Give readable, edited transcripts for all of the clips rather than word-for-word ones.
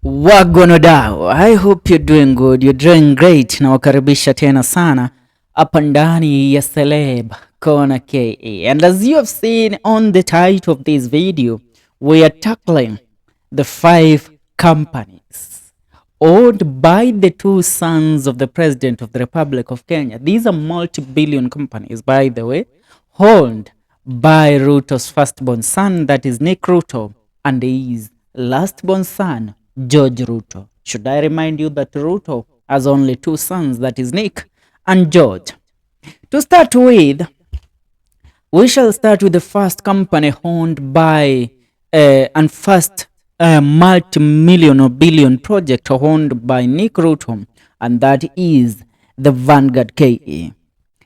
Wagonodao, I hope you're doing good, you're doing great. Na wakaribisha tena sana hapa ndani ya Celeb Corner K. And as you have seen on the title of this video, we are tackling the 5 companies owned by the 2 sons of the President of the Republic of Kenya. These are multi-billion companies, by the way, owned by Ruto's firstborn son, that is Nick Ruto, and his lastborn son, George Ruto. Should I remind you that Ruto has only 2 sons, that is Nick and George. To start with, we shall start with the first company owned by and first multi-million or billion project owned by Nick Ruto, and that is the Vanguard K.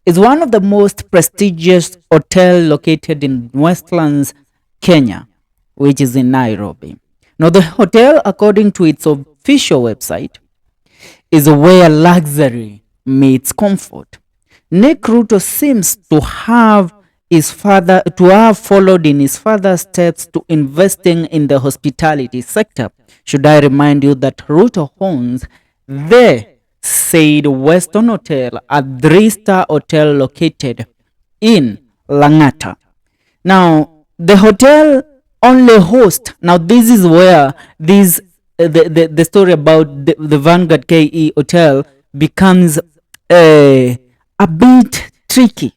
It's one of the most prestigious hotel located in Westlands, Kenya, which is in Nairobi. Now, the hotel, according to its official website, is where luxury meets comfort. Nick Ruto seems to have followed in his father's steps to investing in the hospitality sector. Should I remind you that Ruto owns the said Weston Hotel, a 3-star hotel located in Lang'ata. Now, the hotel only host. Now, this is where the story about the Vanguard KE hotel becomes a bit tricky.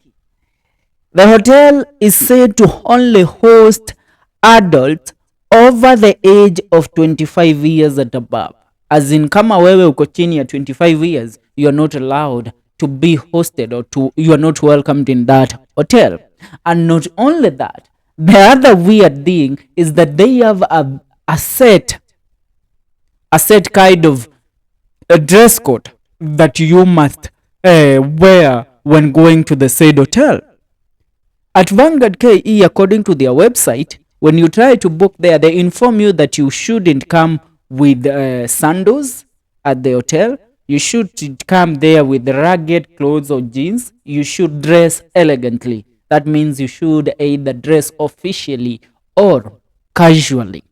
The hotel is said to only host adults over the age of 25 years and above. As in, kama wewe uko chini ya 25 years, you are not allowed to be hosted or you are not welcomed in that hotel. And not only that, the other weird thing is that they have a set kind of a dress code that you must wear when going to the said hotel. At Vanguard KE, according to their website, when you try to book there, they inform you that you shouldn't come with sandals at the hotel. You should come there with ragged clothes or jeans. You should dress elegantly. That means you should either dress officially or casually.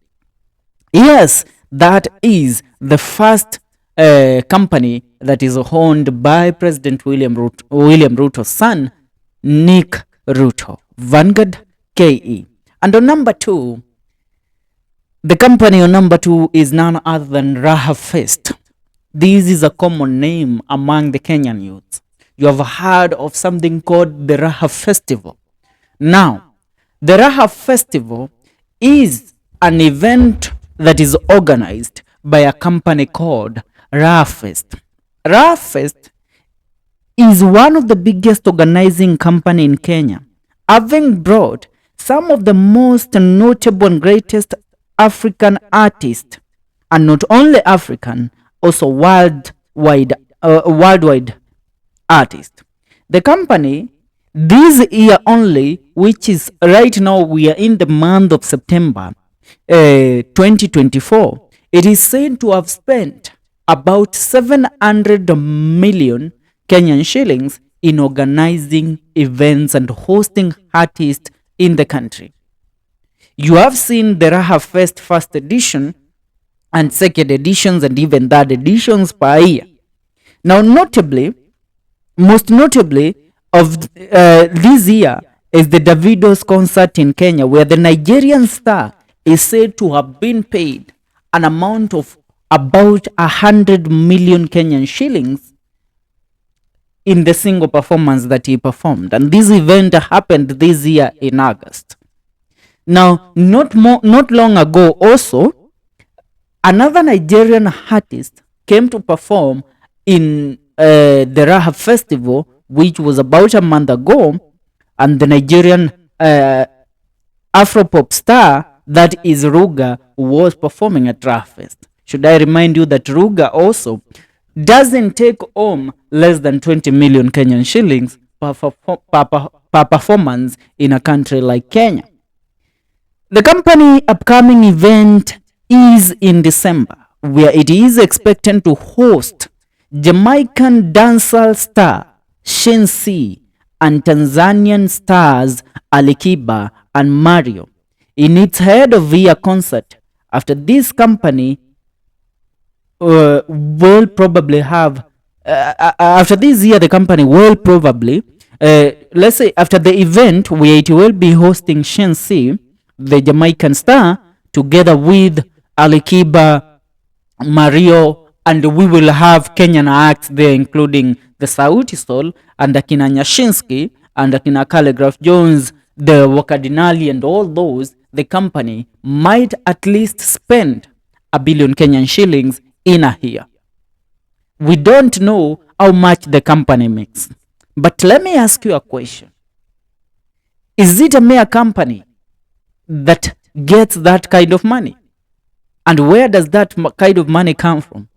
Yes, that is the first company that is owned by President William Ruto's son, Nick Ruto, Vanguard KE. And on number 2, the company on number 2 is none other than Raha Fest. This is a common name among the Kenyan youths. You have heard of something called the Raha Festival. Now, the Raha Festival is an event that is organized by a company called Raha Fest. Raha Fest is one of the biggest organizing company in Kenya, having brought some of the most notable and greatest African artists, and not only African, also worldwide artists. The company this year only, which is right now, we are in the month of September 2024, it is said to have spent about 700 million Kenyan shillings in organizing events and hosting artists in the country. You have seen the Raha Fest first edition and second editions and even third editions per year. Now, most notably of this year is the Davido's concert in Kenya, where the Nigerian star is said to have been paid an amount of about 100 million Kenyan shillings in the single performance that he performed. And this event happened this year in August. Now, not long ago also, another Nigerian artist came to perform in the Raha Festival, which was about a month ago, and the Nigerian Afropop star, that is Ruga, was performing at Raha Fest. Should I remind you that Ruga also doesn't take home less than 20 million Kenyan shillings per performance in a country like Kenya. The company upcoming event is in December, where it is expected to host Jamaican dancehall star Shensi and Tanzanian stars Alikiba and Mario in its head of year concert, after this company will probably have after this year, the company will probably let's say after the event where it will be hosting Shensi, the Jamaican star, together with Alikiba, Mario, and we will have Kenyan acts there, including the Sauti Sol and Akina Nyashinsky and Akina Calligraph Jones, the Wakadinali, and all those. The company might at least spend a billion Kenyan shillings in a year. We don't know how much the company makes. But let me ask you a question. Is it a mere company that gets that kind of money? And where does that kind of money come from?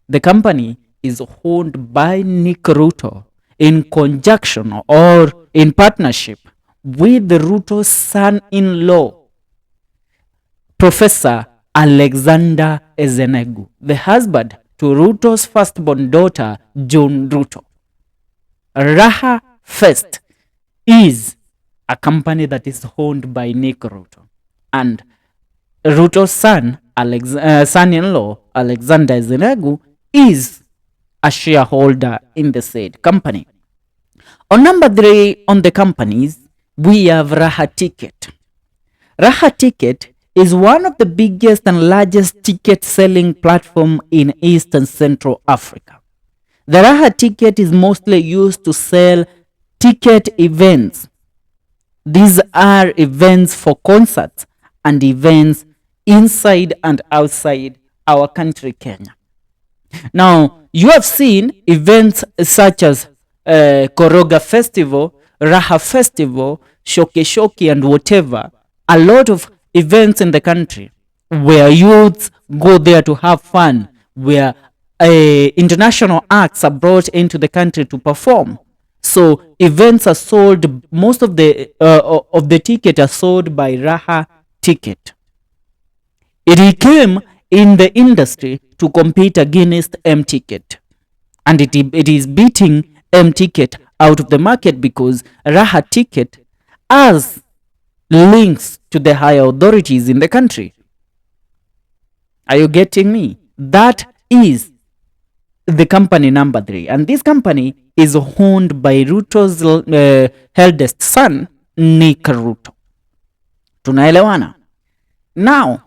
The company is owned by Nick Ruto in conjunction or in partnership with the Ruto's son-in-law, Professor Alexander Ezenegu, the husband to Ruto's firstborn daughter, June Ruto. Raha Fest is a company that is owned by Nick Ruto. And Ruto's son-in-law, Alexander Ezenegu, is a shareholder in the said company. On number 3 on the companies, we have Raha Ticket. Raha Ticket is one of the biggest and largest ticket selling platform in East and Central Africa. The Raha Ticket is mostly used to sell ticket events. These are events for concerts and events inside and outside our country, Kenya. Now, you have seen events such as Koroga Festival, Raha Festival, Shoki and whatever. A lot of events in the country where youths go there to have fun, where international acts are brought into the country to perform. So events are sold, most of the ticket are sold by Raha Ticket. It came in the industry to compete against M-Ticket. And it is beating M-Ticket out of the market because Raha Ticket has links to the higher authorities in the country. Are you getting me? That is the company number 3. And this company is owned by Ruto's eldest son, Nick Ruto. Tunaelewana? Now,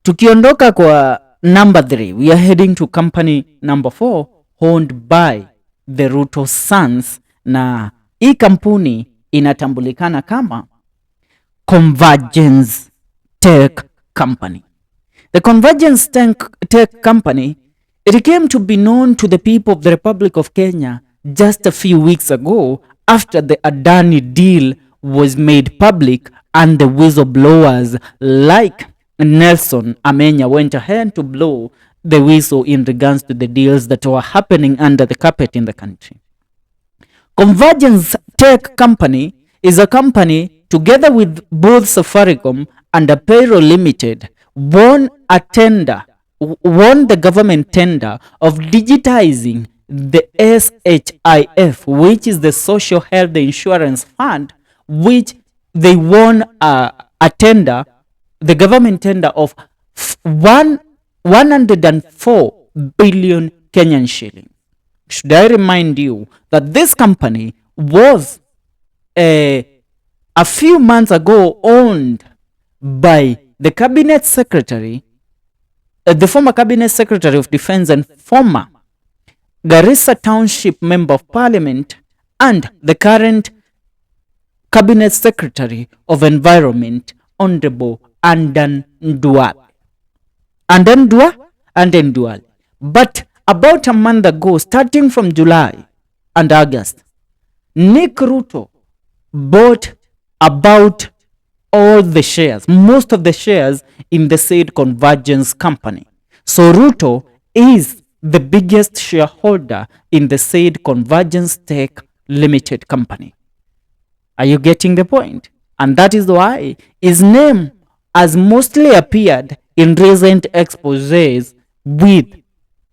tukiondoka kwa number 3, we are heading to company number 4, owned by the Ruto sons, na hii kampuni inatambulikana kama Convergence Tech Company. The Convergence Tech Company, it came to be known to the people of the Republic of Kenya just a few weeks ago after the Adani deal was made public and the whistleblowers like Nelson Amenya went ahead to blow the whistle in regards to the deals that were happening under the carpet in the country. Convergence Tech Company is a company together with both Safaricom and Apero Limited won the government tender of digitizing the SHIF, which is the Social Health Insurance Fund, which they won a tender, the government tender of 104 billion Kenyan shillings. Should I remind you that this company was a few months ago owned by the cabinet secretary, the former cabinet secretary of defense and former Garissa Township member of parliament and the current cabinet secretary of environment, Honorable Andan Duale. But about a month ago, starting from July and August, Nick Ruto bought about all the shares, most of the shares in the said Convergence company. So Ruto is the biggest shareholder in the said Convergence Tech Limited company. Are you getting the point? And that is why his name has mostly appeared in recent exposés with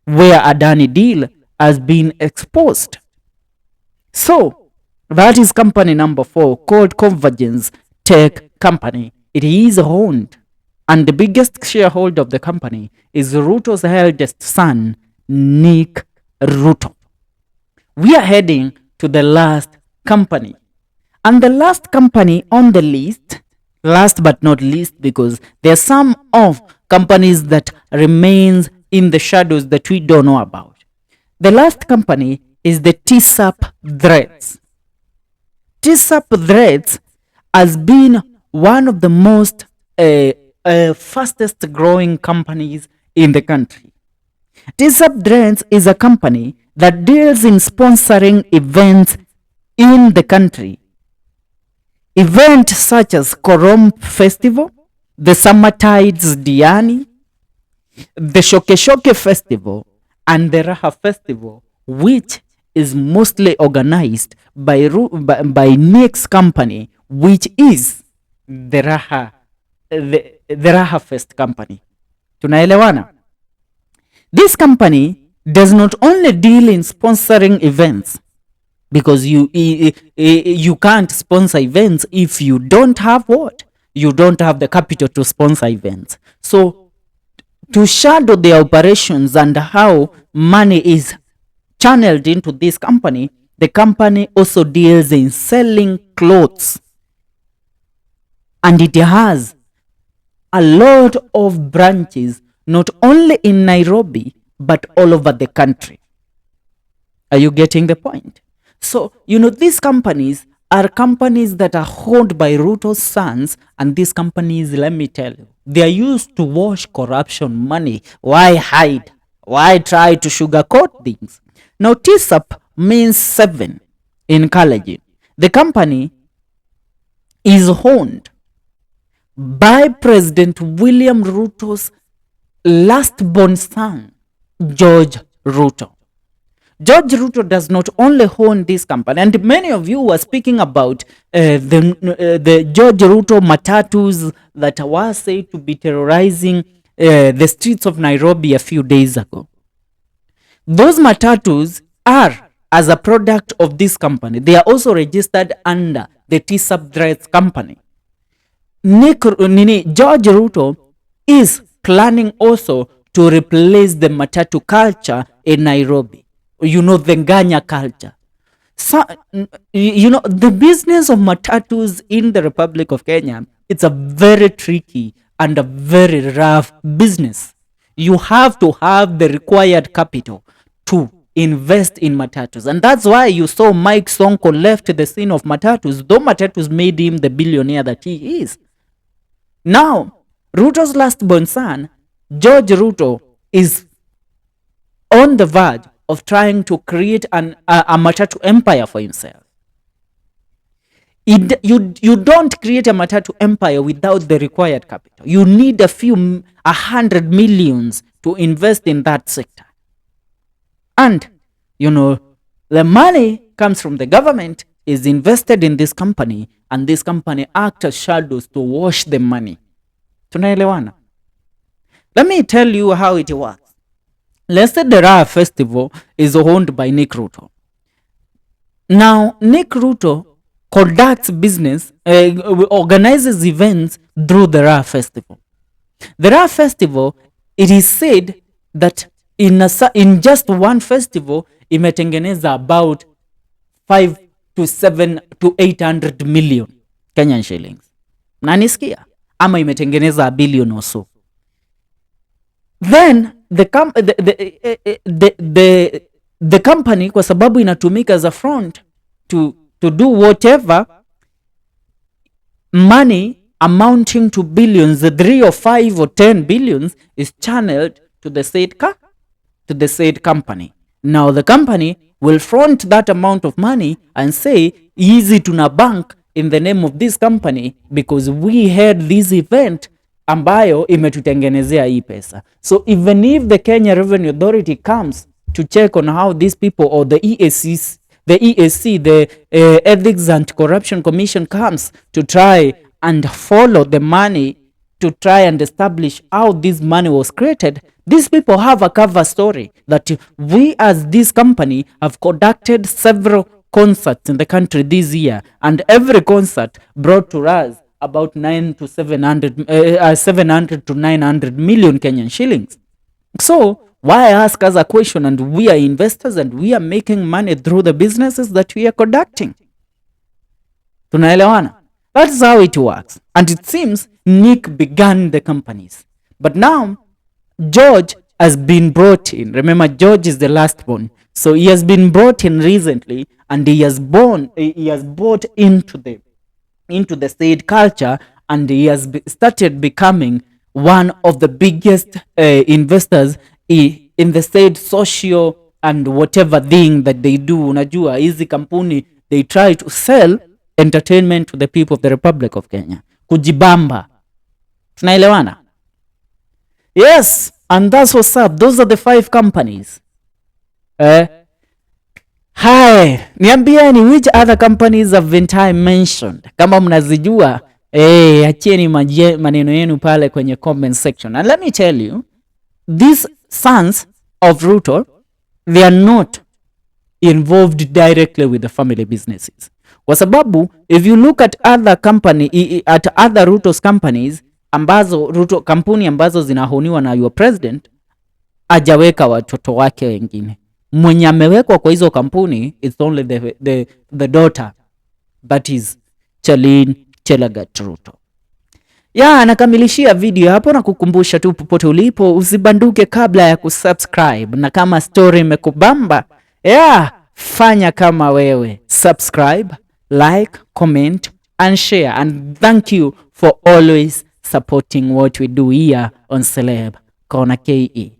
where Adani deal has been exposed. So that is company number 4 called Convergence Tech Company. It is owned and the biggest shareholder of the company is Ruto's eldest son, Nick Ruto. We are heading to the last company. And the last company on the list, last but not least, because there are some of companies that remains in the shadows that we don't know about. The last company is the Tsup Threads. Tsup Threads has been one of the most fastest growing companies in the country. Tsup Threads is a company that deals in sponsoring events in the country. Events such as Korom Festival, the Summer Tides Diani, the Shoke Festival, and the Raha Festival, which is mostly organized by Nick's company, which is the Raha Fest company. Tunaelewana? This company does not only deal in sponsoring events, because you can't sponsor events if you don't have what? You don't have the capital to sponsor events. So to shadow the operations and how money is channeled into this company, the company also deals in selling clothes. And it has a lot of branches, not only in Nairobi, but all over the country. Are you getting the point? So, these companies are companies that are owned by Ruto's sons, and these companies, let me tell you, they are used to wash corruption money. Why hide? Why try to sugarcoat things? Now, Tsup means 7 in Kalenjin. The company is owned by President William Ruto's last-born son, George Ruto. George Ruto does not only own this company, and many of you were speaking about the George Ruto matatus that were said to be terrorizing the streets of Nairobi a few days ago. Those matatus are as a product of this company. They are also registered under the Tsup Threads company. George Ruto is planning also to replace the matatu culture in Nairobi. The Nganya culture. So, the business of matatus in the Republic of Kenya, it's a very tricky and a very rough business. You have to have the required capital to invest in matatus. And that's why you saw Mike Sonko left the scene of matatus, though matatus made him the billionaire that he is. Now, Ruto's last-born son, George Ruto, is on the verge of trying to create a matatu empire for himself. You don't create a matatu empire without the required capital. You need 100 millions to invest in that sector. And, the money comes from the government, is invested in this company, and this company acts as shadows to wash the money. Tunaelewana? Let me tell you how it works. Let's say the Raha Festival is owned by Nick Ruto. Now, Nick Ruto conducts business, organizes events through the Raha Festival. The Raha Festival, it is said that in just one festival, imetengeneza about 5 to 7 to 800 million Kenyan shillings. Nanisikia? Ama imetengeneza a billion or so. Then the company, kwa sababu inatumika as a front to do whatever, money amounting to billions, 3 or 5 or 10 billions is channeled to the said company. Now the company will front that amount of money and say, easy tuna bank in the name of this company because we had this event ambayo imetutengenezea hii pesa. So even if the Kenya Revenue Authority comes to check on how these people, or the EAC, the Ethics and Corruption Commission comes to try and follow the money, to try and establish how this money was created, these people have a cover story that we as this company have conducted several concerts in the country this year, and every concert brought to us about 700 to 900 million Kenyan shillings. So why ask us a question? And we are investors and we are making money through the businesses that we are conducting. Tunaelewana? That's how it works. And it seems Nick began the companies. But now George has been brought in. Remember, George is the last born. So he has been brought in recently, and he has bought into the said culture, and he has started becoming one of the biggest investors in the said social and whatever thing that they do. Unajua hizi kampuni, they try to sell entertainment to the people of the Republic of Kenya. Kujibamba. Tunaelewana? Yes, and that's what's up. Those are the 5 companies. Hi, niambieni which other companies have been time mentioned. Kama mnazijua, achieni maneno yenu pale kwenye comment section. And let me tell you, these sons of Ruto, they are not involved directly with the family businesses. Kwa sababu, if you look at other Ruto's companies, kampuni ambazo zinahoniwa na your president, ajaweka watoto wake wengine. Mwenye amewekwa kwa hizo kampuni, it's only the daughter, that is Charlene Chelagat Ruto. Nakamilishia video hapo na kukumbusha tu popote ulipo, usibanduke kabla ya kusubscribe. Na kama story imekubamba, fanya kama wewe. Subscribe, like, comment, and share. And thank you for always supporting what we do here on Celeb Corner KE.